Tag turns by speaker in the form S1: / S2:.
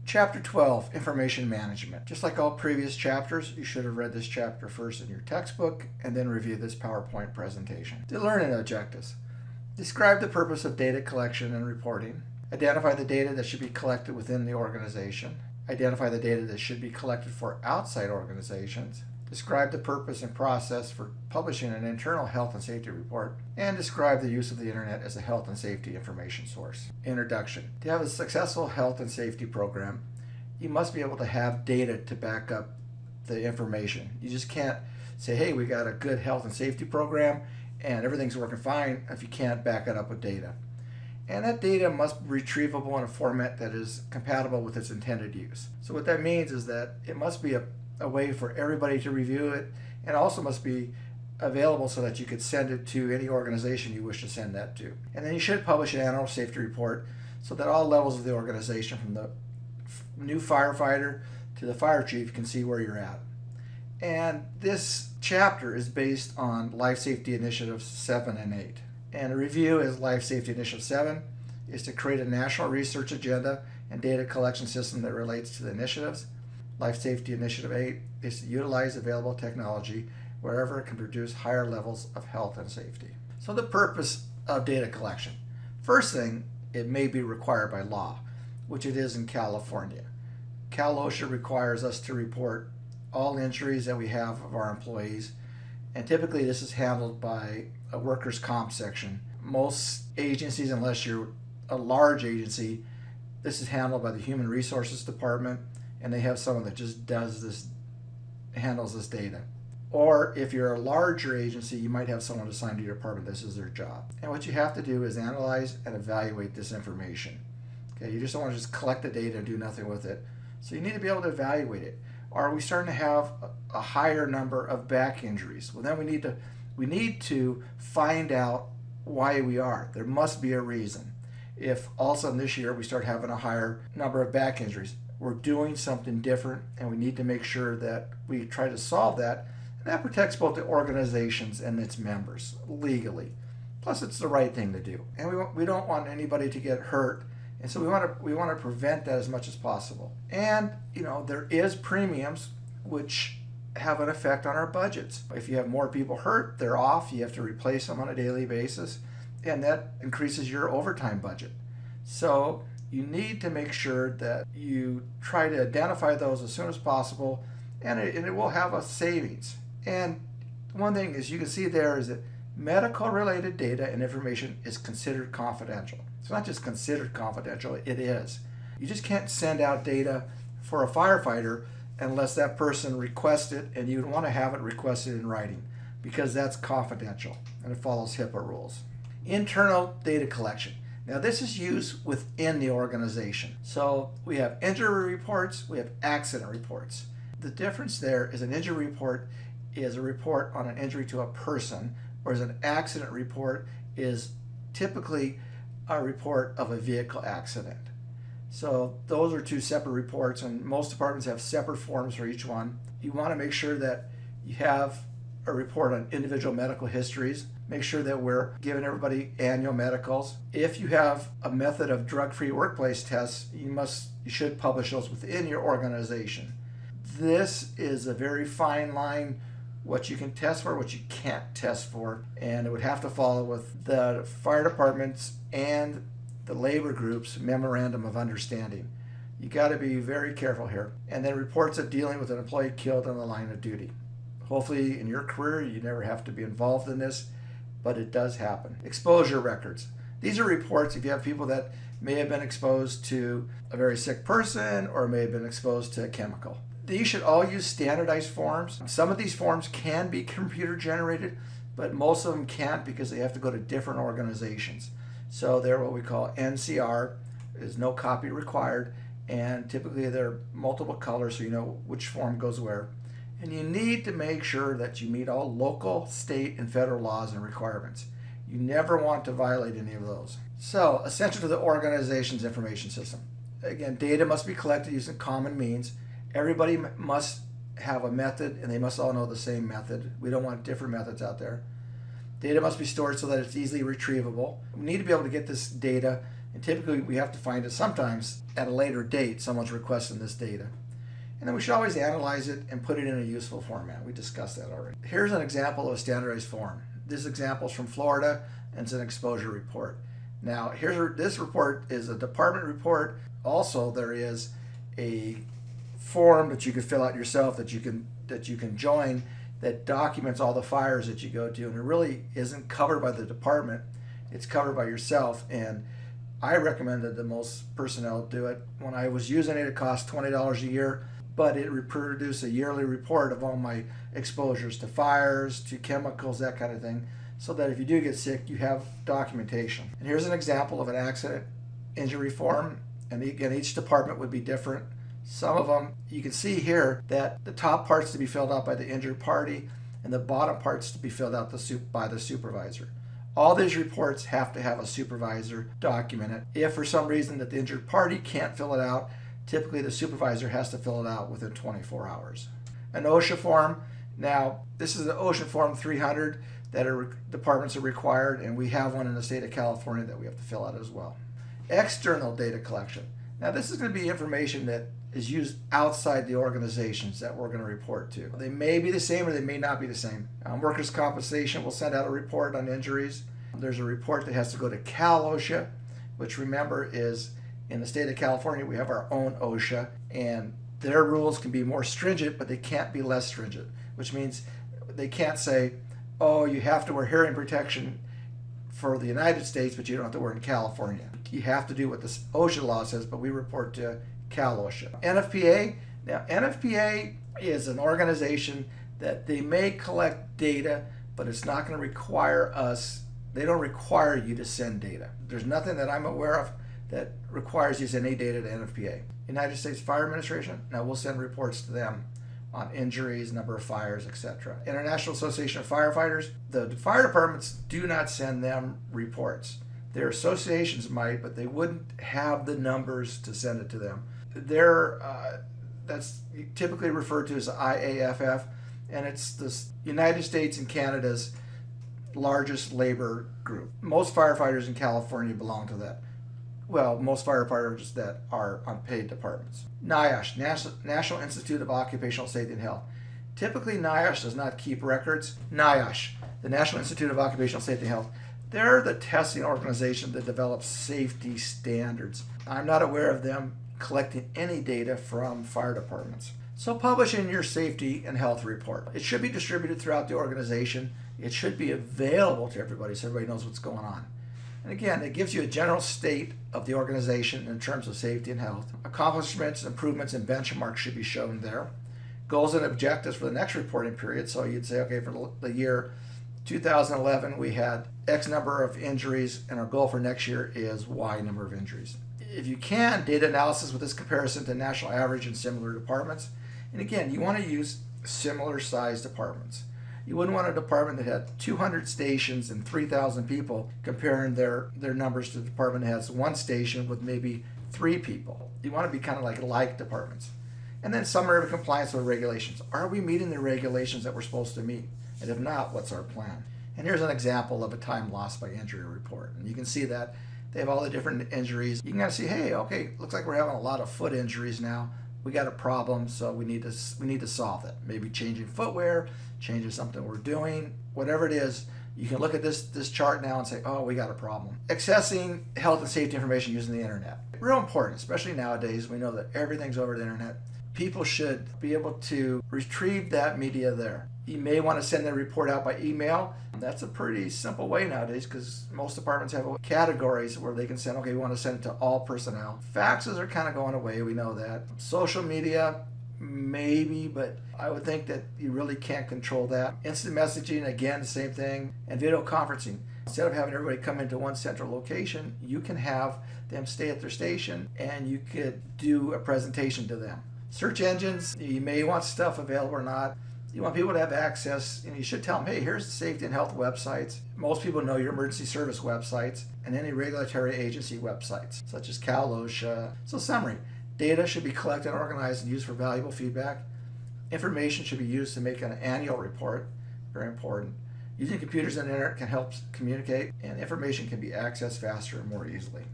S1: Chapter 12, Information Management. Just like all previous chapters, you should have read this chapter first in your textbook and then review this PowerPoint presentation. The learning objectives. Describe the purpose of data collection and reporting. Identify the data that should be collected within the organization. Identify the data that should be collected for outside organizations. Describe the purpose and process for publishing an internal health and safety report, and describe the use of the internet as a health and safety information source. Introduction. To have a successful health and safety program, you must be able to have data to back up the information. You just can't say, hey, we got a good health and safety program and everything's working fine if you can't back it up with data. And that data must be retrievable in a format that is compatible with its intended use. So what that means is that it must be a way for everybody to review it, and also must be available so that you could send it to any organization you wish to send that to. And then you should publish an annual safety report so that all levels of the organization, from the new firefighter to the fire chief, can see where you're at. And this chapter is based on Life Safety Initiatives 7 and 8. And a review is Life Safety Initiative 7 is to create a national research agenda and data collection system that relates to the initiatives. Life Safety Initiative 8 is to utilize available technology wherever it can produce higher levels of health and safety. So the purpose of data collection. First thing, it may be required by law, which it is in California. Cal OSHA requires us to report all injuries that we have of our employees, and typically this is handled by a workers' comp section. Most agencies, unless you're a large agency, this is handled by the Human Resources Department, and they have someone that just handles this data. Or if you're a larger agency, you might have someone assigned to your department. This is their job. And what you have to do is analyze and evaluate this information. Okay, you just don't want to just collect the data and do nothing with it. So you need to be able to evaluate it. Are we starting to have a higher number of back injuries? Well, then we need to find out why we are. There must be a reason. If all of a sudden this year we start having a higher number of back injuries, we're doing something different, and we need to make sure that we try to solve that. And that protects both the organizations and its members legally. Plus, it's the right thing to do. And we don't want anybody to get hurt. And so we want to prevent that as much as possible. And there is premiums which have an effect on our budgets. If you have more people hurt, they're off. You have to replace them on a daily basis, and that increases your overtime budget. So you need to make sure that you try to identify those as soon as possible, and it will have a savings. And one thing is, you can see there is that medical related data and information is considered confidential. It's not just considered confidential, it is. You just can't send out data for a firefighter unless that person requests it, and you'd want to have it requested in writing, because that's confidential and it follows HIPAA rules. Internal data collection. Now this is used within the organization. So we have injury reports, we have accident reports. The difference there is an injury report is a report on an injury to a person, whereas an accident report is typically a report of a vehicle accident. So those are two separate reports, and most departments have separate forms for each one. You want to make sure that you have a report on individual medical histories. Make sure that we're giving everybody annual medicals. If you have a method of drug-free workplace tests, you should publish those within your organization. This is a very fine line, what you can test for, what you can't test for, and it would have to follow with the fire departments and the labor groups memorandum of understanding. You got to be very careful here. And then reports of dealing with an employee killed on the line of duty. Hopefully in your career you never have to be involved in this, but it does happen. Exposure records. These are reports if you have people that may have been exposed to a very sick person or may have been exposed to a chemical. These should all use standardized forms. Some of these forms can be computer generated, but most of them can't because they have to go to different organizations. So they're what we call NCR, is no copy required, and typically they're multiple colors so you know which form goes where. And you need to make sure that you meet all local, state, and federal laws and requirements. You never want to violate any of those. So, essential to the organization's information system. Again, data must be collected using common means. Everybody must have a method, and they must all know the same method. We don't want different methods out there. Data must be stored so that it's easily retrievable. We need to be able to get this data And typically we have to find it sometimes at a later date, someone's requesting this data. And then we should always analyze it and put it in a useful format. We discussed that already. Here's an example of a standardized form. This example is from Florida, and it's an exposure report. Now, this report is a department report. Also, there is a form that you can fill out yourself that you can join that documents all the fires that you go to, and it really isn't covered by the department. It's covered by yourself, and I recommended that most personnel do it. When I was using it, it cost $20 a year, but it produced a yearly report of all my exposures to fires, to chemicals, that kind of thing, so that if you do get sick, you have documentation. And here's an example of an accident injury form, and again, each department would be different. Some of them, you can see here that the top part's to be filled out by the injured party, and the bottom part's to be filled out by the supervisor. All these reports have to have a supervisor document it. If for some reason that the injured party can't fill it out, typically the supervisor has to fill it out within 24 hours. An OSHA form. Now, this is the OSHA Form 300 that departments are required, and we have one in the state of California that we have to fill out as well. External data collection. Now, this is going to be information that is used outside the organizations that we're going to report to. They may be the same or they may not be the same. Workers' compensation will send out a report on injuries. There's a report that has to go to Cal OSHA, which remember is in the state of California, we have our own OSHA, and their rules can be more stringent, but they can't be less stringent, which means they can't say, oh, you have to wear hearing protection for the United States, but you don't have to wear it in California. You have to do what the OSHA law says, but we report to Cal OSHA. NFPA. Now, NFPA is an organization that they may collect data, but it's not going to require us, they don't require you to send data. There's nothing that I'm aware of that requires you to send any data to NFPA. United States Fire Administration, now we'll send reports to them on injuries, number of fires, etc. International Association of Firefighters, the fire departments do not send them reports. Their associations might, but they wouldn't have the numbers to send it to them. That's typically referred to as the IAFF, and it's the United States and Canada's largest labor group. Most firefighters in California belong to that. Well, most firefighters that are on paid departments. NIOSH, National Institute of Occupational Safety and Health. Typically, NIOSH does not keep records. NIOSH, the National Institute of Occupational Safety and Health, they're the testing organization that develops safety standards. I'm not aware of them collecting any data from fire departments. So publish in your safety and health report. It should be distributed throughout the organization. It should be available to everybody so everybody knows what's going on. And again, it gives you a general state of the organization in terms of safety and health. Accomplishments, improvements, and benchmarks should be shown there. Goals and objectives for the next reporting period. So you'd say, okay, for the year 2011, we had X number of injuries, and our goal for next year is Y number of injuries. If you can, data analysis with this comparison to national average in similar departments. And again, you want to use similar sized departments. You wouldn't want a department that had 200 stations and 3,000 people comparing their numbers to the department that has one station with maybe 3 people. You want to be kind of like departments. And then summary of compliance with regulations. Are we meeting the regulations that we're supposed to meet? And if not, what's our plan? And here's an example of a time lost by injury report. And you can see that they have all the different injuries. You can kind of see, hey, okay, looks like we're having a lot of foot injuries now. We got a problem, so we need to solve it. Maybe changing footwear, changing something we're doing, whatever it is. You can look at this chart now and say, oh, we got a problem. Accessing health and safety information using the internet. Real important, especially nowadays. We know that everything's over the internet. People should be able to retrieve that media there. You may want to send the report out by email. That's a pretty simple way nowadays because most departments have categories where they can send, okay, we want to send it to all personnel. Faxes are kind of going away, we know that. Social media, maybe, but I would think that you really can't control that. Instant messaging, again, same thing. And video conferencing. Instead of having everybody come into one central location, you can have them stay at their station and you could do a presentation to them. Search engines, you may want stuff available or not. You want people to have access, and you should tell them, hey, here's the safety and health websites. Most people know your emergency service websites and any regulatory agency websites, such as Cal OSHA. So summary, data should be collected, organized, and used for valuable feedback. Information should be used to make an annual report, very important. Using computers and the internet can help communicate, and information can be accessed faster and more easily.